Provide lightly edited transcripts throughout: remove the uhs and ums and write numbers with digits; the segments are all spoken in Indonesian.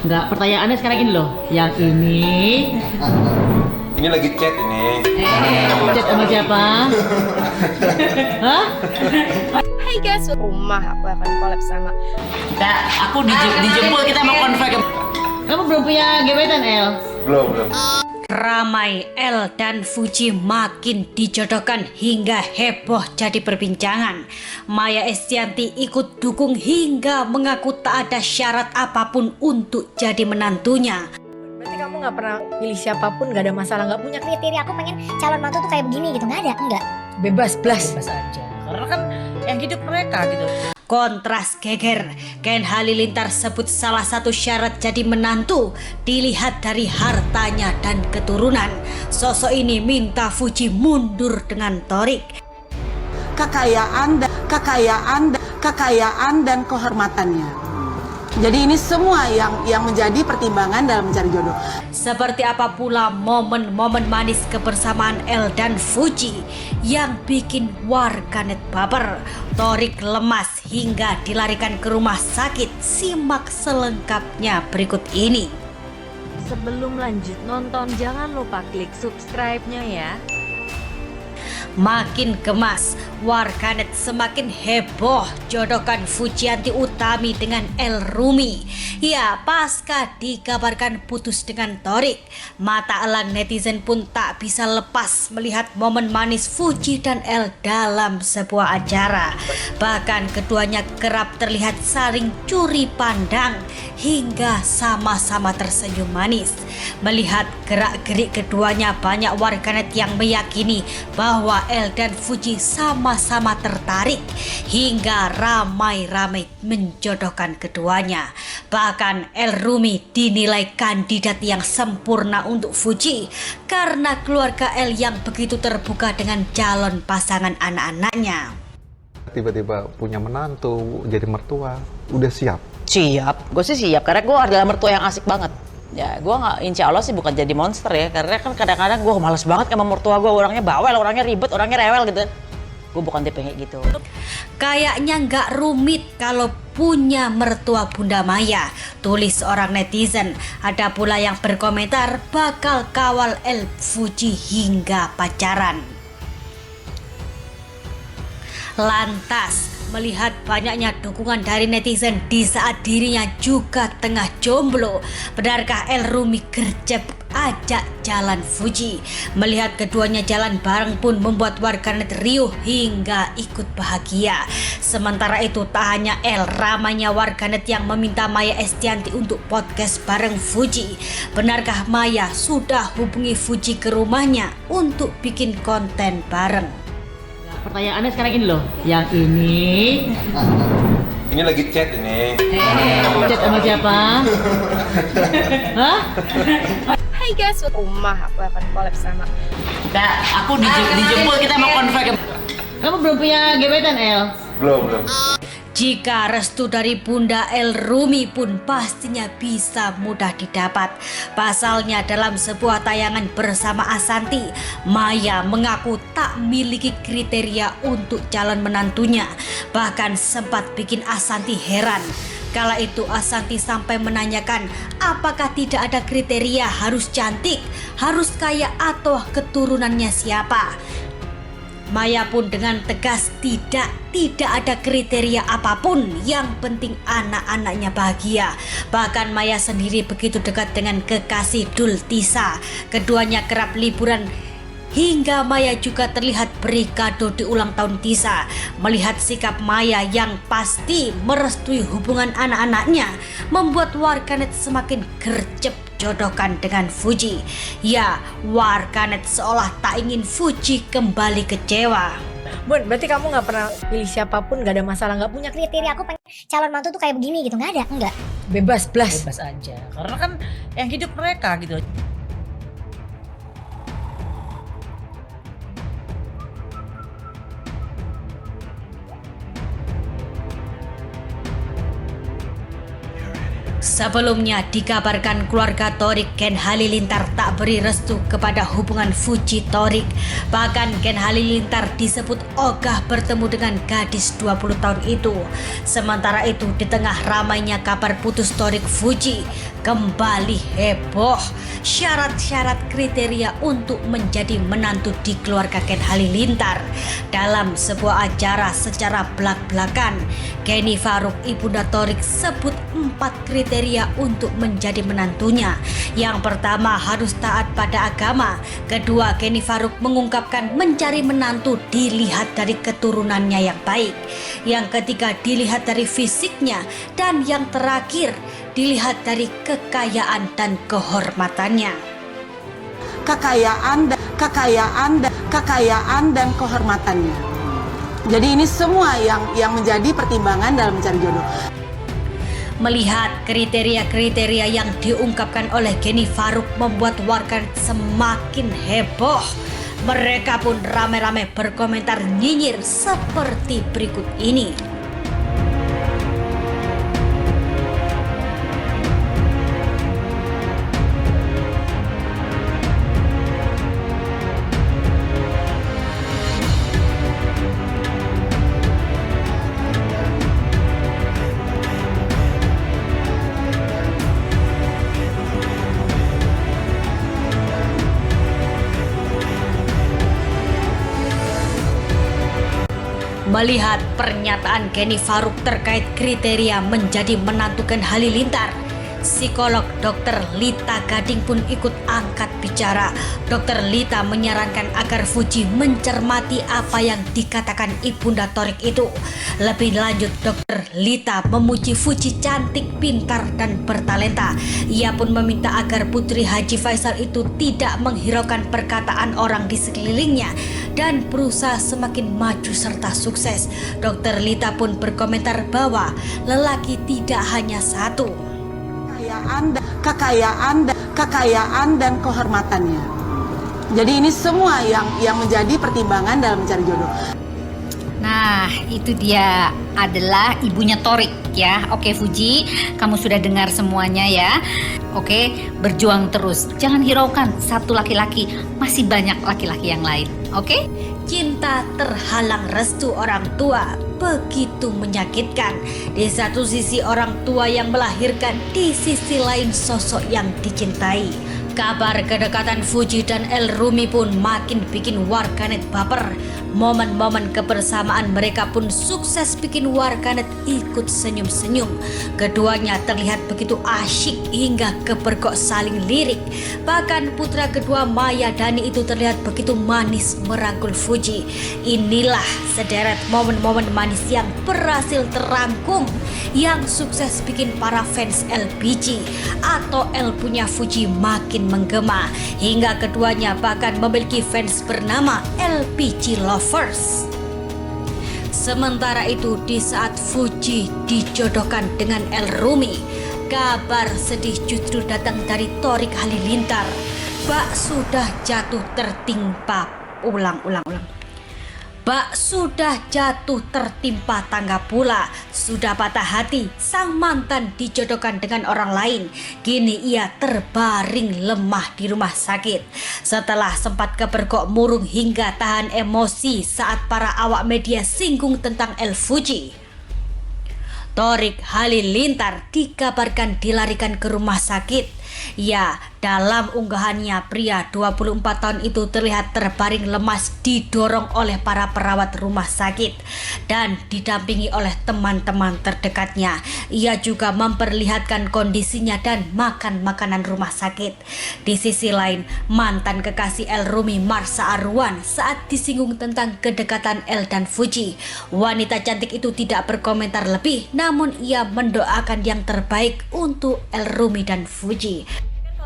Enggak, pertanyaannya sekarang ini loh. Yang ini. Ini lagi chat ini. Chat sama siapa? Hah? Hai guys, rumah aku akan collab sama Aku dijemput, kita mau konfirm. Kamu belum punya gebetan, El? Belum. Ramai El dan Fuji makin dijodohkan hingga heboh jadi perbincangan. Maya Estianty ikut dukung hingga mengaku tak ada syarat apapun untuk jadi menantunya. Berarti kamu gak pernah pilih siapapun, gak ada masalah, gak punya kriteria aku pengen calon mantu tuh kayak begini gitu, nggak ada, enggak. bebas blas. Bebas aja. Karena kan yang hidup mereka gitu. Kontras geger, Ken Halilintar sebut salah satu syarat jadi menantu dilihat dari hartanya dan keturunan. Sosok ini minta Fuji mundur dengan Torik. Kekayaan dan kehormatannya. Jadi ini semua yang menjadi pertimbangan dalam mencari jodoh. Seperti apa pula momen-momen manis kebersamaan El dan Fuji yang bikin warganet baper. Torik lemas hingga dilarikan ke rumah sakit. Simak selengkapnya berikut ini. Sebelum lanjut nonton, jangan lupa klik subscribe-nya ya. Makin gemas, warganet semakin heboh jodohkan Fujianti Utami dengan El Rumi. Ya, pasca dikabarkan putus dengan Torik, mata elang netizen pun tak bisa lepas melihat momen manis Fuji dan El dalam sebuah acara. Bahkan keduanya kerap terlihat saling curi pandang hingga sama-sama tersenyum manis. Melihat gerak-gerik keduanya, banyak warganet yang meyakini bahwa El dan Fuji sama-sama tertarik hingga ramai-ramai menjodohkan keduanya. Bahkan El Rumi dinilai kandidat yang sempurna untuk Fuji karena keluarga El yang begitu terbuka dengan calon pasangan anak-anaknya. Tiba-tiba punya menantu, jadi mertua, udah siap? Siap, gue sih siap karena gue adalah mertua yang asik banget. Ya, gue nggak, insya Allah sih bukan jadi monster ya, karena kan kadang-kadang gue males banget sama mertua gue, orangnya bawel, orangnya ribet, orangnya rewel gitu. Gue bukan tipe kayak gitu. Kayaknya nggak rumit kalau punya mertua Bunda Maya, tulis orang netizen. Ada pula yang berkomentar bakal kawal El Fuji hingga pacaran. Lantas, melihat banyaknya dukungan dari netizen di saat dirinya juga tengah jomblo, benarkah El Rumi gercep ajak jalan Fuji? Melihat keduanya jalan bareng pun membuat warganet riuh hingga ikut bahagia. Sementara itu tak hanya El, ramainya warganet yang meminta Maya Estianty untuk podcast bareng Fuji. Benarkah Maya sudah hubungi Fuji ke rumahnya untuk bikin konten bareng? Pertanyaannya sekarang ini loh. Yang ini. Ini lagi chat ini. Chat sama siapa? Hah? Hai guys, rumah aku akan collab sama Aku dijemput, kita mau konfirm. Kamu belum punya gebetan, El? Belum. Jika restu dari Bunda El Rumi pun pastinya bisa mudah didapat. Pasalnya dalam sebuah tayangan bersama Ashanty, Maya mengaku tak memiliki kriteria untuk calon menantunya. Bahkan sempat bikin Ashanty heran. Kala itu Ashanty sampai menanyakan apakah tidak ada kriteria harus cantik, harus kaya atau keturunannya siapa. Maya pun dengan tegas tidak ada kriteria apapun, yang penting anak-anaknya bahagia. Bahkan Maya sendiri begitu dekat dengan kekasih Dul Tisa. Keduanya kerap liburan hingga Maya juga terlihat beri kado di ulang tahun Tisa. Melihat sikap Maya yang pasti merestui hubungan anak-anaknya membuat warganet semakin gercep jodohkan dengan Fuji. Ya, warganet seolah tak ingin Fuji kembali kecewa. Bun, berarti kamu gak pernah pilih siapapun, gak ada masalah, gak punya Kriteria aku pengen calon mantu tuh kayak begini gitu, nggak ada, enggak. bebas blas. Bebas aja. Karena kan yang hidup mereka gitu. Sebelumnya dikabarkan keluarga Thorik Ken Halilintar tak beri restu kepada hubungan Fuji Thorik. Bahkan Ken Halilintar disebut ogah bertemu dengan gadis 20 tahun itu. Sementara itu di tengah ramainya kabar putus Thorik Fuji, kembali heboh syarat-syarat kriteria untuk menjadi menantu di keluarga Ken Halilintar. Dalam sebuah acara secara belak-belakan, Kenny Faruk ibunda Thorik sebut 4 kriteria untuk menjadi menantunya. Yang pertama, harus taat pada agama. Kedua, Kenny Faruk mengungkapkan mencari menantu dilihat dari keturunannya yang baik. Yang ketiga, dilihat dari fisiknya. Dan yang terakhir, dilihat dari kekayaan dan kehormatannya. Kekayaan dan kehormatannya. Jadi ini semua yang menjadi pertimbangan dalam mencari jodoh. Melihat kriteria-kriteria yang diungkapkan oleh Kenny Faruk membuat warganet semakin heboh. Mereka pun ramai-ramai berkomentar nyinyir seperti berikut ini. Melihat pernyataan Kenny Faruk terkait kriteria menjadi menantu Ken Halilintar, psikolog Dr. Lita Gading pun ikut angkat bicara. Dr. Lita menyarankan agar Fuji mencermati apa yang dikatakan ibunda Thorik itu. Lebih lanjut, Dr. Lita memuji Fuji cantik, pintar, dan bertalenta. Ia pun meminta agar Putri Haji Faisal itu tidak menghiraukan perkataan orang di sekelilingnya dan berusaha semakin maju serta sukses. Dr. Lita pun berkomentar bahwa lelaki tidak hanya satu. Kekayaan dan kehormatannya. Jadi ini semua yang menjadi pertimbangan dalam mencari jodoh. Nah, itu dia adalah ibunya Thorik ya. Oke Fuji, kamu sudah dengar semuanya ya. Oke, berjuang terus. Jangan hiraukan satu laki-laki, masih banyak laki-laki yang lain. Oke? Cinta terhalang restu orang tua begitu menyakitkan. Di satu sisi orang tua yang melahirkan, di sisi lain sosok yang dicintai. Kabar kedekatan Fuji dan El Rumi pun makin bikin warganet baper. Momen-momen kebersamaan mereka pun sukses bikin warganet ikut senyum-senyum. Keduanya terlihat begitu asyik hingga kepergok saling lirik. Bahkan putra kedua Maya Dhani itu terlihat begitu manis merangkul Fuji. Inilah sederet momen-momen manis yang berhasil terangkum, yang sukses bikin para fans LPG atau El punya Fuji makin menggema, hingga keduanya bahkan memiliki fans bernama LPG Lovers. Sementara itu, di saat Fuji dijodohkan dengan El Rumi, kabar sedih justru datang dari Thorik Halilintar. Bak sudah jatuh tertimpa Bak sudah jatuh tertimpa tangga pula. Sudah patah hati, sang mantan dijodohkan dengan orang lain. Kini ia terbaring lemah di rumah sakit. Setelah sempat kepergok murung hingga tahan emosi saat para awak media singgung tentang El Fuji, Thorik Halilintar dikabarkan dilarikan ke rumah sakit. Ya, dalam unggahannya pria 24 tahun itu terlihat terbaring lemas didorong oleh para perawat rumah sakit dan didampingi oleh teman-teman terdekatnya. Ia juga memperlihatkan kondisinya dan makan makanan rumah sakit. Di sisi lain, mantan kekasih El Rumi Marsha Arwan saat disinggung tentang kedekatan El dan Fuji, wanita cantik itu tidak berkomentar lebih, namun ia mendoakan yang terbaik untuk El Rumi dan Fuji.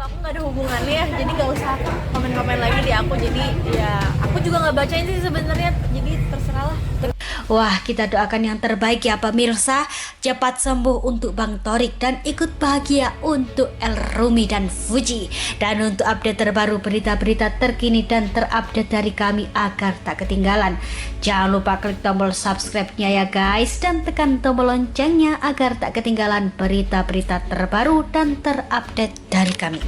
Kalau aku nggak ada hubungannya, jadi nggak usah komen-komen lagi di aku. Jadi ya aku juga nggak bacain sih sebenarnya, jadi terserah lah. Wah, kita doakan yang terbaik ya pemirsa. Cepat sembuh untuk Bang Torik dan ikut bahagia untuk El Rumi dan Fuji. Dan untuk update terbaru berita-berita terkini dan terupdate dari kami agar tak ketinggalan, jangan lupa klik tombol subscribe-nya ya guys, dan tekan tombol loncengnya agar tak ketinggalan berita-berita terbaru dan terupdate dari kami.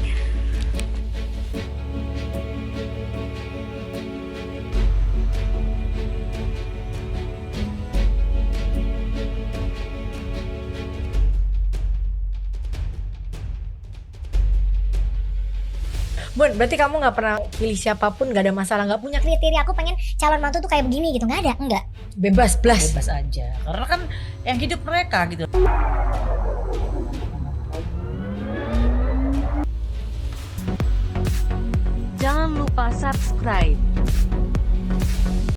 Bun, berarti kamu nggak pernah pilih siapapun, nggak ada masalah, nggak punya Kriteria aku pengen calon mantu tuh kayak begini gitu, nggak ada, enggak. bebas blas. Bebas aja. Karena kan yang hidup mereka gitu. Jangan lupa subscribe.